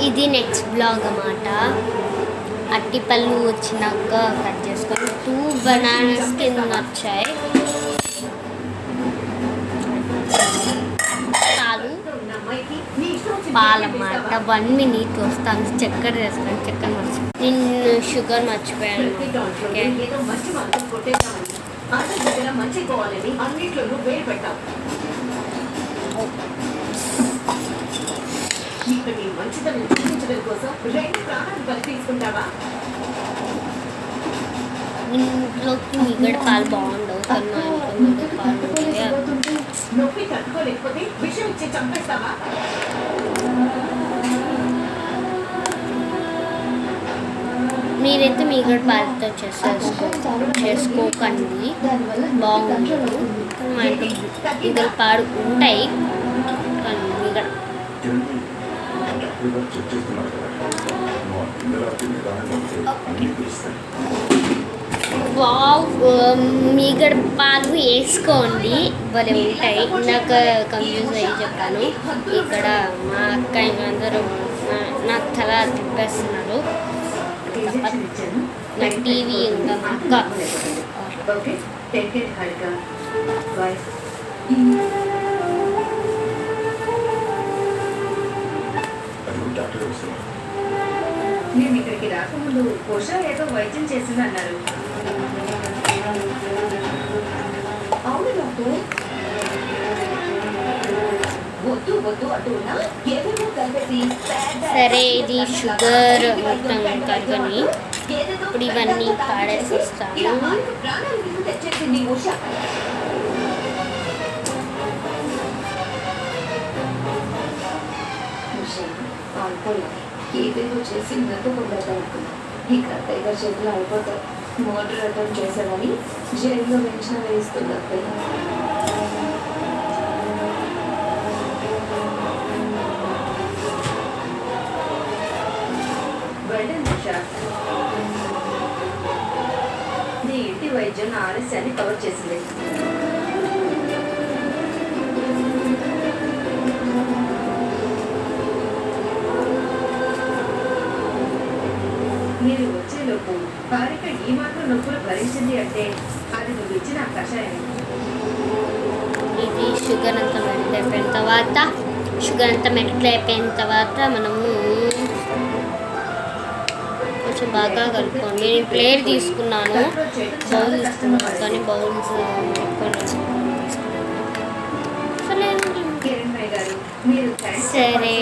ఇది next blog అన్నమాట. అట్టిపళ్ళు వచ్చినాక కట్ చేసుకొని 2 బనానాస్ కింద వచ్చాయి. పాలన్నమాట. 1 minute వస్తాను. చక్కెర వేసుకొని చక్కెర మర్చిపోయాను. నేను షుగర్ మర్చిపోయాను. ఇంట్లోకి మిగడ పాలు బాగుండవు కానీ మా ఇంట్లో పాలు నొప్పి తట్టుకోలేకపోతే విషయం ఇచ్చి చంపేస్తావా? మీరైతే మిగడ పాలతో చేసుకోకండి, బాగుండదు. మా ఇంట్లో మిగడ పాలు ఉంటాయి కానీ మిగడ మీగడ పాలు వేసుకోండి, భలే ఉంటాయి. ఇందాక కన్ఫ్యూజ్ అయ్యి చెప్పాను. ఇక్కడ మా అక్క అందరూ నాకు తల తిప్పేస్తున్నారు. నా టీవీ ఇంకా మా అక్క నేను ఇక్కడికి రాకముందు ఉష ఏదో వైద్యం చేసింది అన్నారు. అవును డాక్టర్. వద్దు వద్దు అంటున్నా ఏదేమో కలిపేసి. సరే, ఇది షుగర్ మొత్తం కరగని ఇప్పుడు ఇవన్నీ పాడేసి వస్తాను. ప్రాణాలు తెచ్చేసింది ఉష. ఏదేదో చేసి నట్టుకుంటానుకున్నా. ఈ అత్తయ్య గారి చేతులు అయిపోతాయి. మోటార్ అటెంప్ట్ చేశానని జైల్లో వెంచన వేస్తుంది అత్తయ్య. వెళ్ళండి ఉషా. నీ ఇంటి వైద్యం నా ఆలస్యాన్ని కవర్ చేసింది. మీరు వచ్చేలోపు భార్యక ఈ మాత్రం నొప్పులు భరించింది అంటే అది నువ్వు ఇచ్చిన కషాయం. ఇది షుగర్ అంతా మెల్ట్ అయిపోయిన తర్వాత మనము కొంచెం బాగా కలుపుకోండి. నేను ప్లేట్ తీసుకున్నాను, బౌల్ తీసుకున్నాను కానీ బౌల్స్ సరే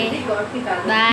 బాయ్.